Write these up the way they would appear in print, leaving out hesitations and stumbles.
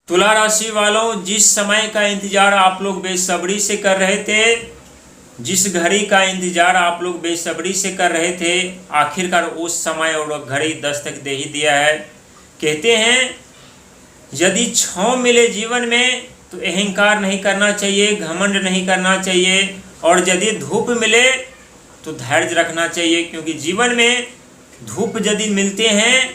तुला राशि वालों, जिस समय का इंतजार आप लोग बेसब्री से कर रहे थे, जिस घड़ी का इंतजार आप लोग बेसब्री से कर रहे थे, आखिरकार उस समय और घड़ी दस्तक दे ही दिया है। कहते हैं यदि छाँव मिले जीवन में तो अहंकार नहीं करना चाहिए, घमंड नहीं करना चाहिए, और यदि धूप मिले तो धैर्य रखना चाहिए, क्योंकि जीवन में धूप यदि मिलते हैं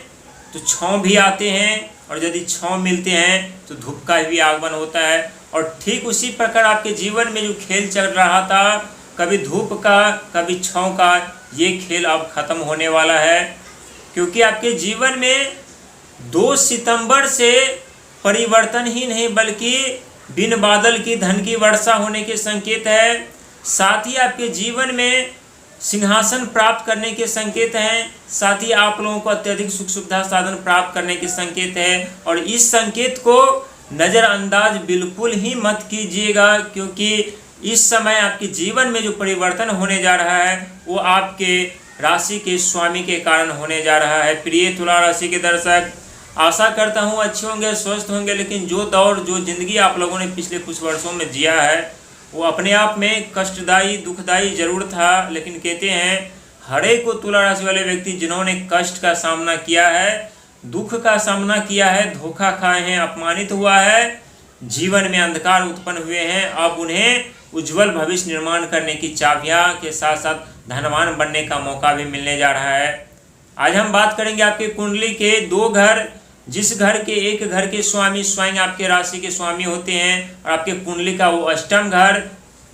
तो छाँव भी आते हैं, और यदि छाँव मिलते हैं तो धूप का भी आगमन होता है। और ठीक उसी प्रकार आपके जीवन में जो खेल चल रहा था, कभी धूप का कभी छाँव का, ये खेल अब खत्म होने वाला है, क्योंकि आपके जीवन में 2 सितंबर से परिवर्तन ही नहीं बल्कि बिन बादल की धन की वर्षा होने के संकेत है। साथ ही आपके जीवन में सिंहासन प्राप्त करने के संकेत हैं, साथ ही आप लोगों को अत्यधिक सुख सुविधा साधन प्राप्त करने के संकेत है। और इस संकेत को नज़रअंदाज बिल्कुल ही मत कीजिएगा, क्योंकि इस समय आपके जीवन में जो परिवर्तन होने जा रहा है वो आपके राशि के स्वामी के कारण होने जा रहा है। प्रिय तुला राशि के दर्शक, आशा करता हूँ अच्छे होंगे, स्वस्थ होंगे, लेकिन जो दौर जो जिंदगी आप लोगों ने पिछले कुछ वर्षों में जिया है वो अपने आप में कष्टदायी दुखदायी जरूर था। लेकिन कहते हैं हर एक को तुला राशि वाले व्यक्ति जिन्होंने कष्ट का सामना किया है, दुख का सामना किया है, धोखा खाए हैं, अपमानित हुआ है, जीवन में अंधकार उत्पन्न हुए हैं, अब उन्हें उज्जवल भविष्य निर्माण करने की चाबियां के साथ साथ धनवान बनने का मौका भी मिलने जा रहा है। आज हम बात करेंगे आपके कुंडली के 2 घर, जिस घर के एक घर के स्वामी स्वयं आपके राशि के स्वामी होते हैं, और आपके कुंडली का वो अष्टम घर,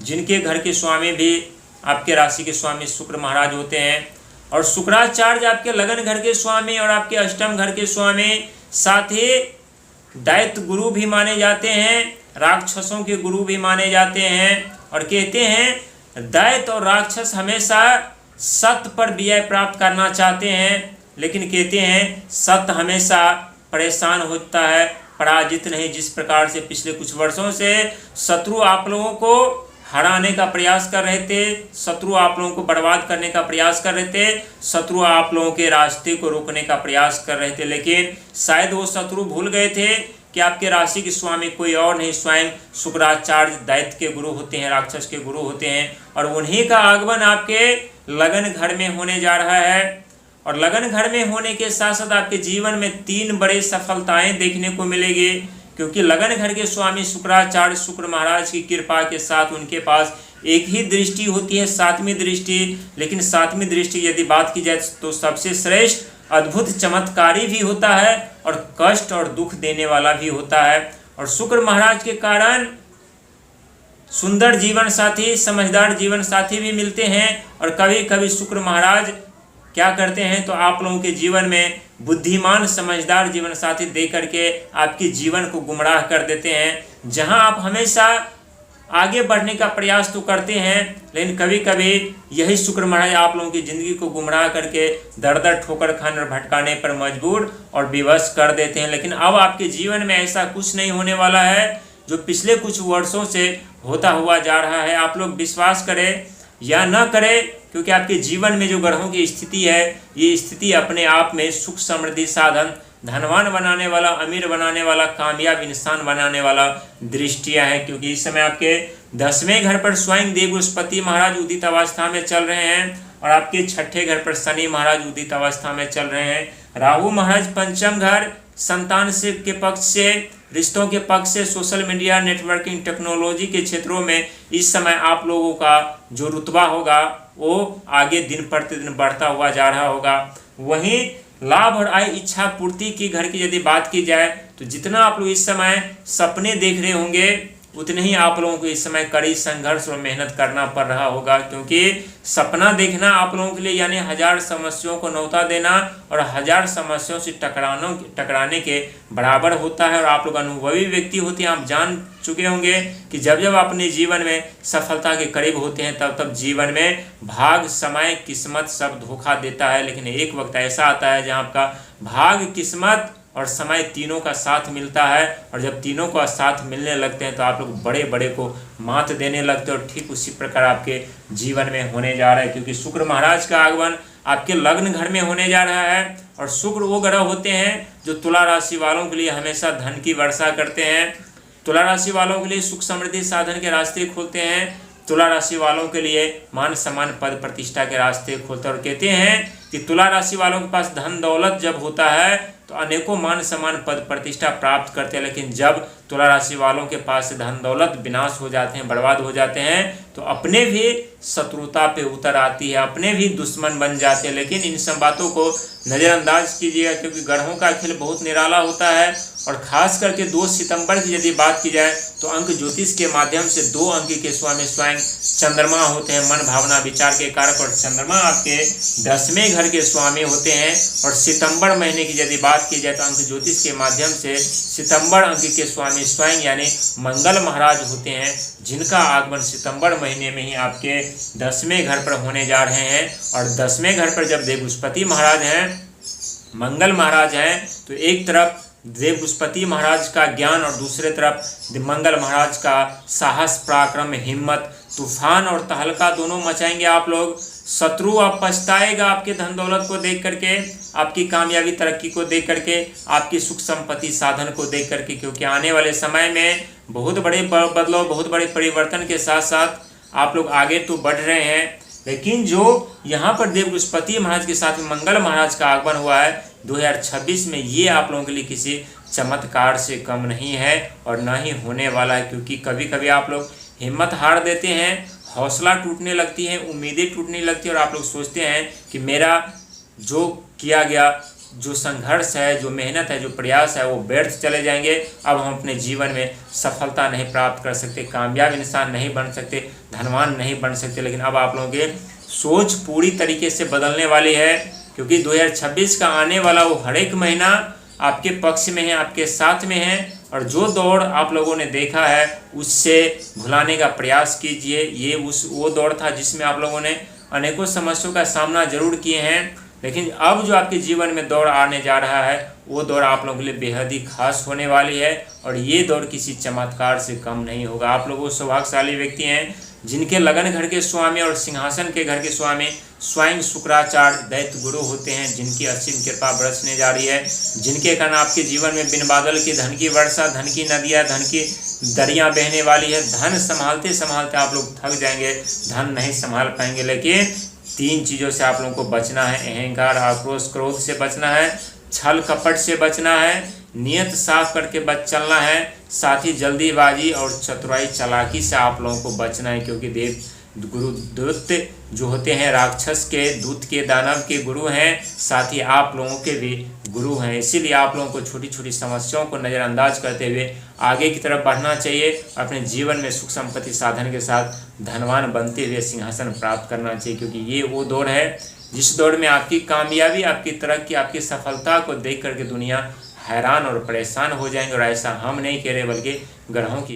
जिनके घर के स्वामी भी आपके राशि के स्वामी शुक्र महाराज होते हैं। और शुक्राचार्य आपके लगन घर के स्वामी और आपके अष्टम घर के स्वामी, साथ ही दैत्य गुरु भी माने जाते हैं, राक्षसों के गुरु भी माने जाते हैं। और कहते हैं दैत्य और राक्षस हमेशा सत्य पर विजय प्राप्त करना चाहते हैं, लेकिन कहते हैं सत्य हमेशा परेशान होता है, पराजित नहीं। जिस प्रकार से पिछले कुछ वर्षों से शत्रु आप लोगों को हराने का प्रयास कर रहे थे, शत्रु आप लोगों को बर्बाद करने का प्रयास कर रहे थे, शत्रु आप लोगों के रास्ते को रोकने का प्रयास कर रहे थे, लेकिन शायद वो शत्रु भूल गए थे कि आपके राशि के स्वामी कोई और नहीं, स्वयं शुक्राचार्य दैत्य के गुरु होते हैं, राक्षस के गुरु होते हैं। और उन्हीं का आगमन आपके लगन घर में होने जा रहा है। और लगन घर में होने के साथ साथ आपके जीवन में 3 बड़े सफलताएं देखने को मिलेगी, क्योंकि लगन घर के स्वामी शुक्राचार्य शुक्र महाराज की कृपा के साथ उनके पास एक ही दृष्टि होती है, 7वीं दृष्टि। लेकिन 7वीं दृष्टि यदि बात की जाए तो सबसे श्रेष्ठ, अद्भुत, चमत्कारी भी होता है और कष्ट और दुख देने वाला भी होता है। और शुक्र महाराज के कारण सुंदर जीवन साथी, समझदार जीवन साथी भी मिलते हैं। और कभी कभी शुक्र महाराज क्या करते हैं तो आप लोगों के जीवन में बुद्धिमान समझदार जीवन साथी दे करके आपके जीवन को गुमराह कर देते हैं। जहां आप हमेशा आगे बढ़ने का प्रयास तो करते हैं, लेकिन कभी कभी यही शुक्र महाराज आप लोगों की ज़िंदगी को गुमराह करके दर दर ठोकर खाने और भटकाने पर मजबूर और विवश कर देते हैं। लेकिन अब आपके जीवन में ऐसा कुछ नहीं होने वाला है जो पिछले कुछ वर्षों से होता हुआ जा रहा है। आप लोग विश्वास करें या न करें, क्योंकि आपके जीवन में जो ग्रहों की स्थिति है, ये स्थिति अपने आप में सुख समृद्धि साधन, धनवान बनाने वाला, अमीर बनाने वाला, कामयाब इंसान बनाने वाला दृष्टियां हैं। क्योंकि इस समय आपके 10वें घर पर स्वयं देव बृहस्पति महाराज उदित अवस्था में चल रहे हैं, और आपके 6ठे घर पर शनि महाराज उदित अवस्था में चल रहे हैं। राहु महाराज 5म घर, संतान से के पक्ष से, रिश्तों के पक्ष से, सोशल मीडिया, नेटवर्किंग, टेक्नोलॉजी के क्षेत्रों में इस समय आप लोगों का जो रुतबा होगा वो आगे दिन प्रतिदिन बढ़ता हुआ जा रहा होगा। वहीं लाभ और आय इच्छा पूर्ति की घर की यदि बात की जाए तो जितना आप लोग इस समय सपने देख रहे होंगे उतने ही आप लोगों को इस समय कड़ी संघर्ष और मेहनत करना पड़ रहा होगा, क्योंकि सपना देखना आप लोगों के लिए यानी 1000 समस्याओं को न्योता देना और 1000 समस्याओं से टकराने के बराबर होता है। और आप लोग अनुभवी व्यक्ति होते हैं, आप जान चुके होंगे कि जब जब अपने जीवन में सफलता के करीब होते हैं तब तब जीवन में भाग, समय, किस्मत सब धोखा देता है। लेकिन एक वक्त ऐसा आता है जहाँ आपका भाग, किस्मत और समय तीनों का साथ मिलता है, और जब तीनों का साथ मिलने लगते हैं तो आप लोग बड़े बड़े को मात देने लगते हैं। और ठीक उसी प्रकार आपके जीवन में होने जा रहा है, क्योंकि शुक्र महाराज का आगमन आपके लग्न घर में होने जा रहा है। और शुक्र वो ग्रह होते हैं जो तुला राशि वालों के लिए हमेशा धन की वर्षा करते हैं। तुला राशि वालों के लिए सुख समृद्धि साधन के रास्ते खोलते हैं। तुला राशि वालों के लिए मान सम्मान पद प्रतिष्ठा के रास्ते खोलते हैं। और कहते हैं कि तुला राशि वालों के पास धन दौलत जब होता है तो अनेकों मान सम्मान पद प्रतिष्ठा प्राप्त करते हैं, लेकिन जब तुला राशि वालों के पास धन दौलत विनाश हो जाते हैं, बर्बाद हो जाते हैं, तो अपने भी शत्रुता पे उतर आती है, अपने भी दुश्मन बन जाते हैं। लेकिन इन सब बातों को नज़रअंदाज कीजिएगा, क्योंकि ग्रहों का खेल बहुत निराला होता है। और खास करके 2 सितंबर की यदि बात की जाए तो अंक ज्योतिष के माध्यम से 2 अंक के स्वामी स्वयं चंद्रमा होते हैं, मन भावना विचार के कारक। और चंद्रमा आपके 10वें घर के स्वामी होते हैं। और सितंबर महीने की यदि बात की जाए तो अंक ज्योतिष के माध्यम से सितंबर अंक के स्वामी स्वयं यानी मंगल महाराज होते हैं, जिनका आगमन सितंबर महीने में ही आपके 10वें घर पर होने जा रहे हैं। और 10वें घर पर जब देवबृहस्पति महाराज हैं, मंगल महाराज हैं, तो एक तरफ देवबृहस्पति महाराज का ज्ञान और दूसरे तरफ मंगल महाराज का साहस, पराक्रम, हिम्मत, तूफान और तहलका दोनों मचाएंगे आप लोग। शत्रु अब पछताएगा आपके धन दौलत को देख करके, आपकी कामयाबी तरक्की को देख करके, आपकी सुख संपत्ति साधन को देख करके, क्योंकि आने वाले समय में बहुत बड़े बदलाव, बहुत बड़े परिवर्तन के साथ साथ आप लोग आगे तो बढ़ रहे हैं। लेकिन जो यहाँ पर देवबृहस्पति महाराज के साथ मंगल महाराज का आगमन हुआ है 2026 में, ये आप लोगों के लिए किसी चमत्कार से कम नहीं है और ना ही होने वाला है। क्योंकि कभी कभी आप लोग हिम्मत हार देते हैं, हौसला टूटने लगती है, उम्मीदें टूटने लगती है और आप लोग सोचते हैं कि मेरा जो किया गया जो संघर्ष है, जो मेहनत है, जो प्रयास है, वो व्यर्थ चले जाएंगे। अब हम अपने जीवन में सफलता नहीं प्राप्त कर सकते, कामयाब इंसान नहीं बन सकते, धनवान नहीं बन सकते। लेकिन अब आप लोगों की सोच पूरी तरीके से बदलने वाली है, क्योंकि 2026 का आने वाला वो हर एक महीना आपके पक्ष में है, आपके साथ में है। और जो दौड़ आप लोगों ने देखा है उससे भुलाने का प्रयास कीजिए। ये वो दौड़ था जिसमें आप लोगों ने अनेकों समस्याओं का सामना जरूर किए हैं, लेकिन अब जो आपके जीवन में दौड़ आने जा रहा है वो दौड़ आप लोगों के लिए बेहद ही खास होने वाली है। और ये दौड़ किसी चमत्कार से कम नहीं होगा। आप लोग वो सौभाग्यशाली व्यक्ति हैं जिनके लगन घर के स्वामी और सिंहासन के घर के स्वामी स्वयं शुक्राचार्य दैत्य गुरु होते हैं, जिनकी असीम कृपा बरसने जा रही है, जिनके कारण आपके जीवन में बिन बादल की धन की वर्षा, धन की नदियाँ, धन की दरियाँ बहने वाली है। धन संभालते संभालते आप लोग थक जाएंगे, धन नहीं संभाल पाएंगे। लेकिन 3 चीज़ों से आप लोगों को बचना है। अहंकार, आक्रोश, क्रोध से बचना है, छल कपट से बचना है, नियत साफ करके चलना है, साथ ही जल्दीबाजी और चतुराई चालाकी से आप लोगों को बचना है। क्योंकि गुरु दूत जो होते हैं राक्षस के, दूत के, दानव के गुरु हैं, साथ ही आप लोगों के भी गुरु हैं। इसीलिए आप लोगों को छोटी छोटी समस्याओं को नज़रअंदाज करते हुए आगे की तरफ बढ़ना चाहिए। अपने जीवन में सुख संपत्ति साधन के साथ धनवान बनते हुए सिंहासन प्राप्त करना चाहिए। क्योंकि ये वो दौर है जिस दौर में आपकी कामयाबी, आपकी तरक्की, आपकी सफलता को देख करके दुनिया हैरान और परेशान हो जाएंगे। और ऐसा हम नहीं कह रहे बल्कि ग्रहों की